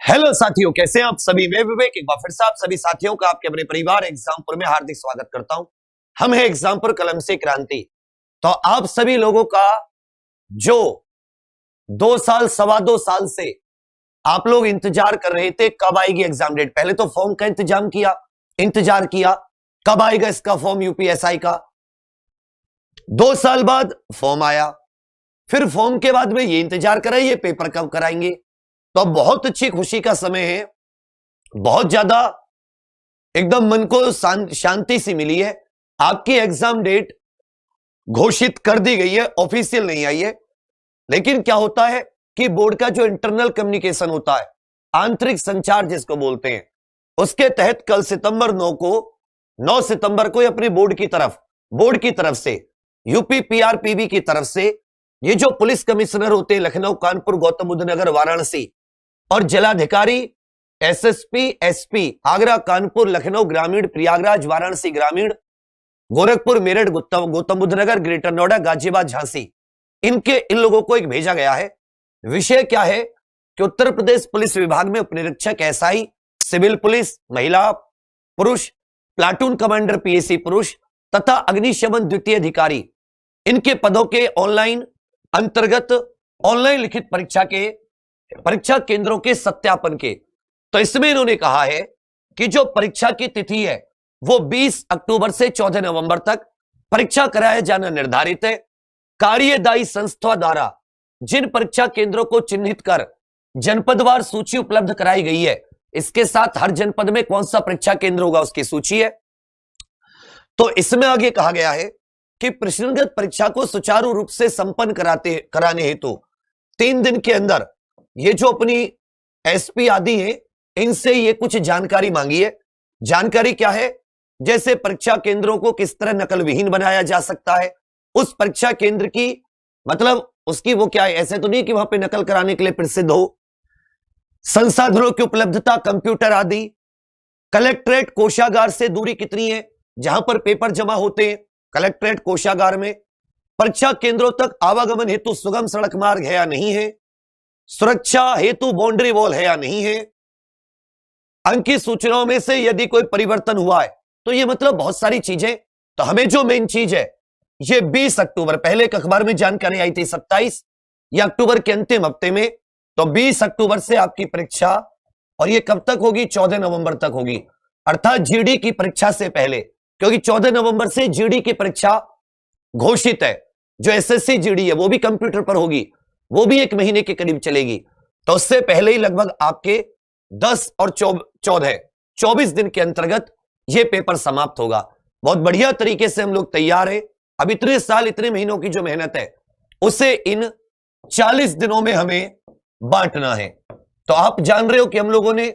Hello साथियों, कैसे हैं आप सभी। मैं विवेक एक बार फिर से आप सभी साथियों का आपके अपने परिवार एग्जामपुर में हार्दिक स्वागत करता हूं। हम हैं एग्जामपुर कलम से क्रांति। तो आप सभी लोगों का जो 2 साल 2.25 साल से आप लोग इंतजार कर रहे थे कब आएगी एग्जाम डेट। पहले तो फॉर्म का इंतजार किया कब आएगा इसका फॉर्म यूपीएसआई का। 2 साल बाद फॉर्म आया, फिर फॉर्म के बाद में ये इंतजार कराइए ये पेपर कब कराएंगे। तो अब बहुत अच्छी खुशी का समय है, बहुत ज्यादा एकदम मन को शांति सी मिली है। आपकी एग्जाम डेट घोषित कर दी गई है, ऑफिशियल नहीं आई है। लेकिन क्या होता है कि बोर्ड का जो इंटरनल कम्युनिकेशन होता है, आंतरिक संचार जिसको बोलते हैं, उसके तहत कल 9 सितंबर को अपने बोर्ड की तरफ से यूपी पीआरपीबी की तरफ से ये जो पुलिस कमिश्नर होते हैं लखनऊ, कानपुर, गौतम बुद्ध नगर, वाराणसी और जिलाधिकारी एसएसपी, एसपी आगरा, कानपुर, लखनऊ ग्रामीण, प्रयागराज, वाराणसी ग्रामीण, गोरखपुर, मेरठ, गौतम बुद्ध नगर, ग्रेटर नोएडा, गाजियाबाद, झांसी, इन लोगों को एक भेजा गया है। विषय क्या है कि उत्तर प्रदेश पुलिस विभाग में उपनिरीक्षक एसआई, सिविल पुलिस महिला पुरुष, प्लाटून कमांडर पीएसी पुरुष तथा अग्निशमन द्वितीय अधिकारी, इनके पदों के ऑनलाइन लिखित परीक्षा केंद्रों के सत्यापन के। तो इसमें इन्होंने कहा है कि जो परीक्षा की तिथि है वो 20 अक्टूबर से 14 नवंबर तक परीक्षा कराया जाना निर्धारित है। कार्यदायी संस्था द्वारा जिन परीक्षा केंद्रों को चिन्हित कर जनपदवार सूची उपलब्ध कराई गई है, इसके साथ हर जनपद में कौन सा परीक्षा केंद्र होगा उसकी सूची है। तो इसमें आगे कहा गया है कि प्रश्नगत परीक्षा को सुचारू रूप से संपन्न कराने हेतु 3 दिन के अंदर ये जो अपनी एसपी आदि हैं इनसे ये कुछ जानकारी मांगी है। जानकारी क्या है, जैसे परीक्षा केंद्रों को किस तरह नकल विहीन बनाया जा सकता है, उस परीक्षा केंद्र की मतलब उसकी वो क्या है, ऐसे तो नहीं कि वहां पे नकल कराने के लिए प्रसिद्ध हो, संसाधनों की उपलब्धता, कंप्यूटर आदि, कलेक्ट्रेट कोषागार से दूरी कितनी है, जहां पर पेपर जमा होते हैं कलेक्ट्रेट कोषागार में, परीक्षा केंद्रों तक आवागमन हेतु सुगम सड़क मार्ग है या नहीं है, सुरक्षा हेतु बाउंड्री वॉल है या नहीं है, अंकित सूचनाओं में से यदि कोई परिवर्तन हुआ है, तो ये मतलब बहुत सारी चीजें। तो हमें जो मेन चीज है ये 20 अक्टूबर, पहले एक अखबार में जानकारी आई थी 27 या अक्टूबर के अंतिम हफ्ते में, तो 20 अक्टूबर से आपकी परीक्षा, और ये कब तक होगी, 14 नवंबर तक होगी, अर्थात जीडी की परीक्षा से पहले, क्योंकि 14 नवंबर से जीडी की परीक्षा घोषित है। जो एसएससी जीडी है वो भी कंप्यूटर पर होगी, वो भी 1 महीने के करीब चलेगी। तो उससे पहले ही लगभग आपके 10 और 14 24 दिन के अंतर्गत ये पेपर समाप्त होगा। बहुत बढ़िया तरीके से हम लोग तैयार हैं। अब इतने साल इतने महीनों की जो मेहनत है उसे इन 40 दिनों में हमें बांटना है। तो आप जान रहे हो कि हम लोगों ने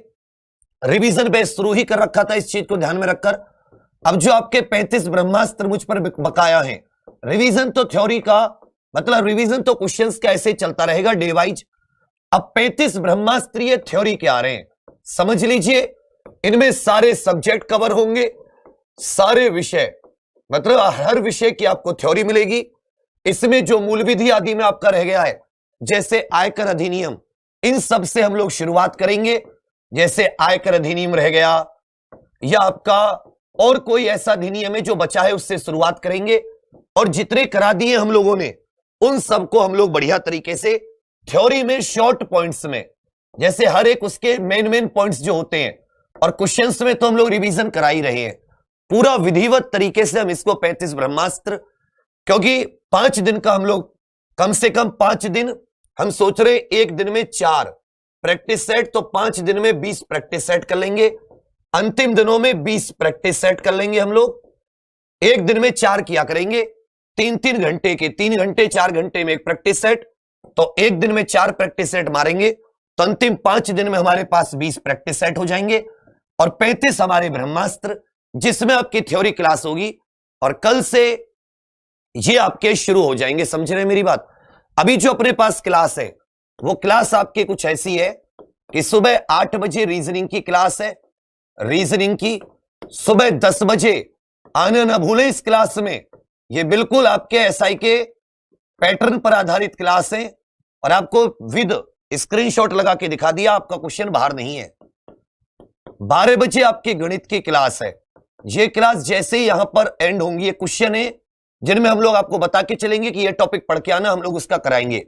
रिवीजन बेस शुरू ही कर रखा था इस चीज को ध्यान में रखकर। अब जो आपके 35 ब्रह्मास्त्र मुझ पर बकाया हैं, रिवीजन तो थ्योरी का मतलब रिवीजन तो क्वेश्चंस का ऐसे चलता रहेगा डे वाइज। अब 35 ब्रह्मास्त्रीय थ्योरी के आ रहे हैं, समझ लीजिए इनमें सारे सब्जेक्ट कवर होंगे, सारे विषय, मतलब हर विषय की आपको थ्योरी मिलेगी। इसमें जो मूल विधि आदि में आपका रह गया है, जैसे आयकर अधिनियम, इन सब से हम लोग शुरुआत करेंगे। जैसे आयकर अधिनियम रह गया या आपका और कोई ऐसा अधिनियम है जो बचा है उससे शुरुआत करेंगे, और जितने करा दिए हम लोगों ने उन सबको हम लोग बढ़िया तरीके से थ्योरी में शॉर्ट पॉइंट्स में, जैसे हर एक उसके मेन पॉइंट्स जो होते हैं, और क्वेश्चंस में तो हम लोग रिवीजन करा ही रहे हैं पूरा विधिवत तरीके से। हम इसको 35 ब्रह्मास्त्र, क्योंकि 5 दिन का हम लोग, कम से कम 5 दिन हम सोच रहे, एक दिन में 4 प्रैक्टिस सेट, तो 5 दिन में 20 प्रैक्टिस सेट कर लेंगे, अंतिम दिनों में 20 प्रैक्टिस सेट कर लेंगे हम लोग। एक दिन में 4 किया करेंगे, 3-3 घंटे के, 3 घंटे 4 घंटे में एक प्रैक्टिस सेट, तो एक दिन में 4 प्रैक्टिस सेट मारेंगे, तो अंतिम 5 दिन में हमारे पास 20 प्रैक्टिस सेट हो जाएंगे, और 35 हमारे ब्रह्मास्त्र, जिसमें आपकी थ्योरी क्लास होगी। और कल से ये आपके शुरू हो जाएंगे, समझ रहे हैं मेरी बात। अभी जो अपने पास क्लास है वो क्लास आपकी कुछ ऐसी है कि सुबह 8 बजे रीजनिंग की क्लास है, रीजनिंग की सुबह 10 बजे आना ना भूलें इस क्लास में। ये बिल्कुल आपके एसआई के पैटर्न पर आधारित क्लास है, और आपको विद स्क्रीनशॉट लगा के दिखा दिया, आपका क्वेश्चन बाहर नहीं है। 12 बजे आपकी गणित की क्लास है। ये क्लास जैसे ही यहां पर एंड होंगी, ये क्वेश्चन है जिनमें हम लोग आपको बता के चलेंगे कि ये टॉपिक पढ़ के आना, हम लोग उसका कराएंगे।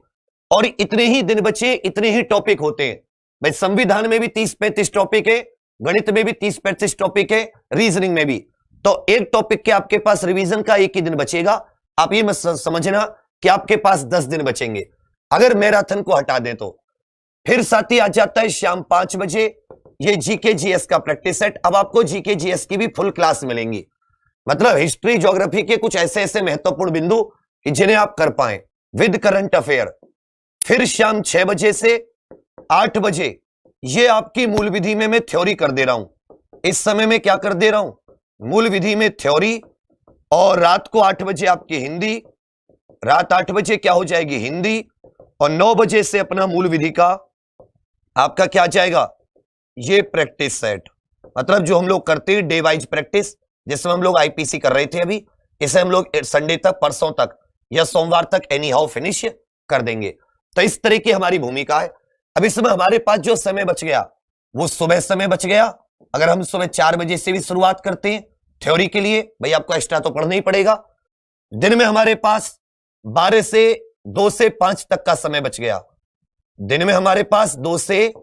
और इतने ही दिन बचे, इतने ही टॉपिक होते हैं भाई। संविधान में भी 30-35 टॉपिक है, गणित में भी 30-35 टॉपिक है, रीजनिंग में भी। तो एक टॉपिक के आपके पास रिवीजन का एक ही दिन बचेगा। आप ये मत समझना कि आपके पास 10 दिन बचेंगे अगर मैराथन को हटा दें तो। फिर साथी आ जाता है शाम 5 बजे, ये जीके जीएस का प्रैक्टिस सेट। अब आपको जीके जीएस की भी फुल क्लास मिलेंगी, मतलब हिस्ट्री ज्योग्राफी के कुछ ऐसे ऐसे महत्वपूर्ण बिंदु कि जिन्हें आप कर पाए विद करंट अफेयर। फिर शाम 6 बजे से 8 बजे ये आपकी मूल विधि में मैं थ्योरी कर दे रहा हूं। इस समय में क्या कर दे रहा हूं, मूल विधि में थ्योरी। और रात को 8 बजे आपकी हिंदी, रात 8 बजे क्या हो जाएगी, हिंदी। और 9 बजे से अपना मूल विधि का आपका क्या आ जाएगा, ये प्रैक्टिस सेट। मतलब जो हम लोग करते हैं डे वाइज प्रैक्टिस, जिसमें हम लोग आईपीसी कर रहे थे अभी, इसे हम लोग संडे तक, परसों तक या सोमवार तक एनी हाउ फिनिश कर देंगे। तो इस तरह की हमारी भूमिका है। अब इसमें हमारे पास जो समय बच गया वो सुबह समय बच गया। अगर हम सुबह 4 बजे से भी शुरुआत करते हैं थ्योरी के लिए, भाई आपको एक्स्ट्रा तो पढ़ना ही पड़ेगा। दिन में हमारे पास 12 से 2 से 5 तक का समय बच गया। दिन में हमारे पास 2 से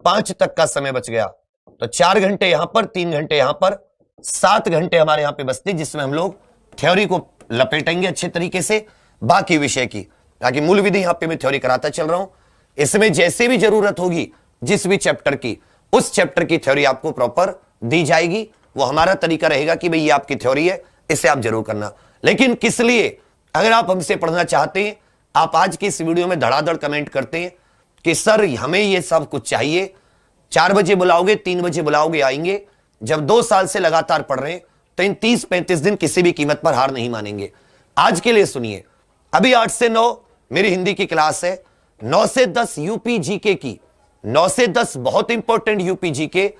5 तक का समय बच गया। तो 4 घंटे यहां पर, 3 घंटे यहां पर, 7 घंटे हमारे यहां पे बचते, जिसमें हम लोग थ्योरी को लपेटेंगे अच्छे तरीके से बाकी विषय की। ताकि मूल विधि यहां पे मैं थ्योरी कराता चल रहा हूं, इसमें जैसे भी जरूरत होगी जिस भी चैप्टर की, उस चैप्टर की थ्योरी आपको प्रॉपर दी जाएगी। वो हमारा तरीका रहेगा कि भाई ये आपकी थ्योरी है, इसे आप जरूर करना। लेकिन किस लिए, अगर आप हमसे पढ़ना चाहते हैं, आप आज की इस वीडियो में धड़ाधड़ कमेंट करते हैं कि सर हमें ये सब कुछ चाहिए। 4 बजे बुलाओगे, 3 बजे बुलाओगे, आएंगे। जब 2 साल से लगातार पढ़ रहे हैं तो इन 30-35 दिन किसी भी कीमत पर हार नहीं मानेंगे। आज के लिए सुनिए, अभी 8 से 9 मेरी हिंदी की क्लास है, 9 से 10 यूपी जीके की, 9 से 10 बहुत इंपॉर्टेंट यूपी जीके।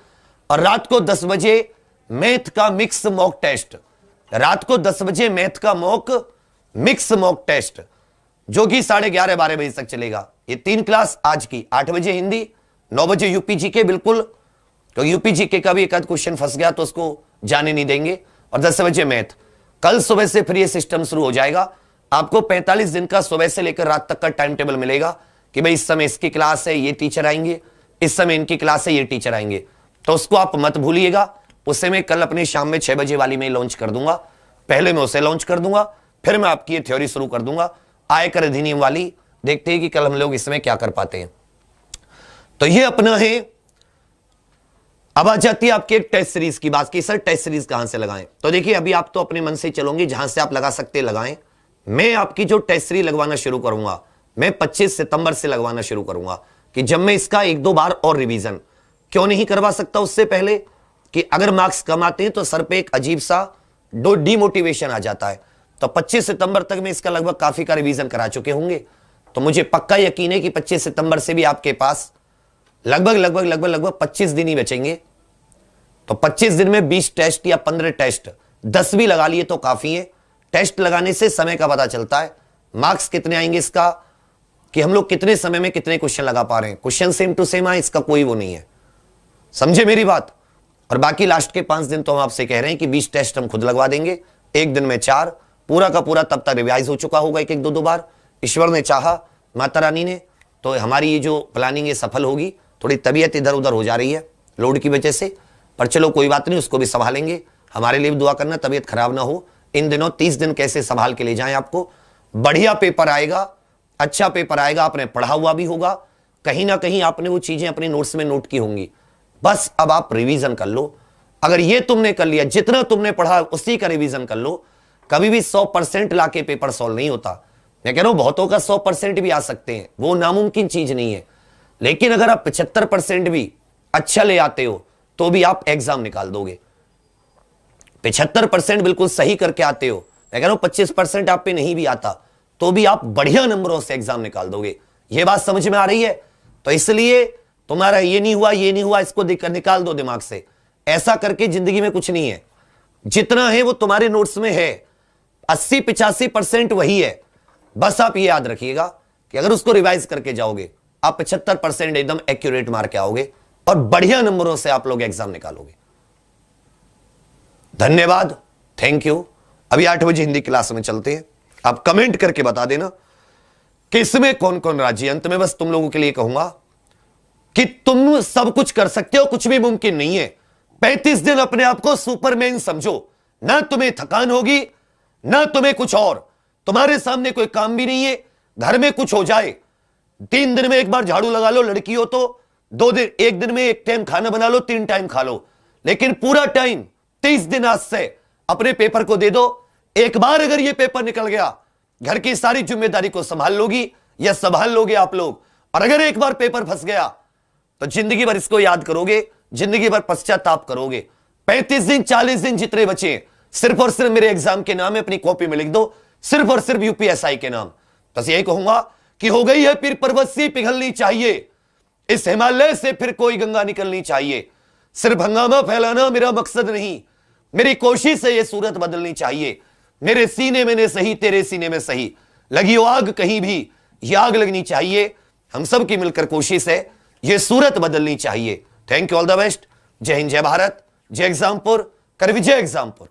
और रात को 10 बजे मैथ का मिक्स मॉक टेस्ट, रात को 10 बजे मैथ का मिक्स मॉक टेस्ट, जो कि 11:30 12 बजे तक चलेगा। ये 3 क्लास आज की, 8 बजे हिंदी, 9 बजे यूपी जीके। बिल्कुल, तो यूपी जीके का भी एक आध क्वेश्चन फंस गया तो उसको जाने नहीं देंगे। और 10 बजे मैथ। कल सुबह से फिर ये सिस्टम शुरू हो जाएगा। आपको 45 दिन का सुबह से लेकर रात तक का टाइम टेबल मिलेगा कि भाई इस समय इसकी क्लास है, ये टीचर आएंगे, इस समय इनकी क्लास है, ये टीचर आएंगे। तो उसको आप मत भूलिएगा। उसे मैं कल अपने शाम में 6 बजे वाली में लॉन्च कर दूंगा। पहले मैं उसे लॉन्च कर दूंगा, फिर मैं आपकी ये थ्योरी शुरू कर दूंगा आयकर अधिनियम वाली। देखते हैं कि कल हम लोग इसमें क्या कर पाते हैं। तो ये अपना है। अब आ जाती है आपकी एक टेस्ट सीरीज की बात की, सर टेस्ट सीरीज कहां से लगाएं। तो देखिए, अभी आप तो अपने मन से चलोगे, जहां से आप लगा सकते लगाएं। मैं आपकी जो टेस्ट सीरीज लगवाना शुरू करूंगा, मैं 25 सितंबर से लगवाना शुरू करूंगा। कि जब मैं इसका 1-2 बार और रिवीजन क्यों नहीं करवा सकता उससे पहले, कि अगर मार्क्स कम आते हैं तो सर पे एक अजीब सा डिमोटिवेशन आ जाता है। तो 25 सितंबर तक मैं इसका लगभग काफी का रिवीजन करा चुके होंगे। तो मुझे पक्का यकीन है कि 25 सितंबर से भी आपके पास लगभग 25 दिन ही बचेंगे। तो 25 दिन में 20 टेस्ट या 15 टेस्ट, 10 भी लगा लिए तो काफी है। टेस्ट लगाने से समय का पता चलता है, मार्क्स कितने आएंगे इसका, कि हम लोग कितने समय में कितने क्वेश्चन लगा पा रहे हैं। क्वेश्चन सेम टू सेम आए, इसका कोई वो नहीं है। समझे मेरी बात। और बाकी लास्ट के 5 दिन तो हम आपसे कह रहे हैं कि 20 टेस्ट हम खुद लगवा देंगे, एक दिन में 4, पूरा का पूरा तब तक रिवाइज हो चुका होगा 1-1 2-2 बार। ईश्वर ने चाहा, माता रानी ने, तो हमारी ये जो प्लानिंग है सफल होगी। थोड़ी तबीयत इधर उधर हो जा रही है लोड की वजह से, पर चलो कोई बात नहीं, उसको भी संभालेंगे। हमारे लिए भी दुआ करना, तबीयत खराब ना हो। इन दिनों 30 दिन कैसे संभाल के ले जाएं आपको। बढ़िया पेपर आएगा, अच्छा पेपर आएगा, आपने पढ़ा हुआ भी होगा, कहीं ना कहीं आपने वो चीजें अपने नोट्स में नोट की होंगी। बस अब आप रिवीजन कर लो। अगर ये तुमने कर लिया, जितना तुमने पढ़ा उसी का रिवीजन कर लो। कभी भी 100% लाके पेपर सॉल्व नहीं होता। मैं कह रहा हूं बहुतों का 100% भी आ सकते हैं, वो नामुमकिन चीज नहीं है। लेकिन अगर आप 75% भी अच्छा ले आते हो तो भी आप एग्जाम निकाल दोगे। 75% बिल्कुल सही करके आते हो, मैं कह रहा हूं 25% आप पे नहीं भी आता तो भी आप बढ़िया नंबरों से एग्जाम निकाल दोगे। ये बात समझ में आ रही है। तो इसलिए तुम्हारा ये नहीं हुआ, इसको निकाल दो दिमाग से। ऐसा करके जिंदगी में कुछ नहीं है। जितना है वो तुम्हारे नोट्स में है, 80-85% वही है। बस आप ये याद रखिएगा कि अगर उसको रिवाइज करके जाओगे आप 75% एकदम एक्यूरेट मार के आओगे और बढ़िया नंबरों से आप लोग एग्जाम निकालोगे। धन्यवाद, थैंक यू। अभी 8 बजे हिंदी क्लास में चलते हैं। आप कमेंट करके बता देना कि इसमें कौन कौन राजी है। अंत में बस तुम लोगों के लिए कहूंगा कि तुम सब कुछ कर सकते हो, कुछ भी मुमकिन नहीं है। 35 दिन अपने आप को सुपरमैन समझो, ना तुम्हें थकान होगी ना तुम्हें कुछ और, तुम्हारे सामने कोई काम भी नहीं है। घर में कुछ हो जाए, 3 दिन में एक बार झाड़ू लगा लो, लड़की हो तो 2 दिन, 1 दिन में 1 टाइम खाना बना लो, 3 टाइम खा लो, लेकिन पूरा टाइम 30 दिन आज से अपने पेपर को दे दो। एक बार अगर ये पेपर निकल गया, घर की सारी जिम्मेदारी को संभाल लोगी या संभाल लोगे आप लोग। और अगर एक बार पेपर फंस गया तो जिंदगी भर इसको याद करोगे, जिंदगी भर पश्चाताप करोगे। 35 दिन 40 दिन जितने बचे, सिर्फ और सिर्फ मेरे एग्जाम के नाम है, अपनी कॉपी में लिख दो, सिर्फ और सिर्फ यूपीएसआई के नाम। बस यही कहूंगा कि हो गई है फिर पर्वत सी पिघलनी चाहिए, इस हिमालय से फिर कोई गंगा निकलनी चाहिए। सिर्फ हंगामा फैलाना मेरा मकसद नहीं, मेरी कोशिश है ये सूरत बदलनी चाहिए। मेरे सीने में ने सही, तेरे सीने में सही, लगी हो आग कहीं भी, ये आग लगनी चाहिए। हम सब की मिलकर कोशिश है, ये सूरत बदलनी चाहिए। Thank you, all the best. जय हिंद, जय भारत, जय एग्जामपुर, कर विजय एग्जामपुर।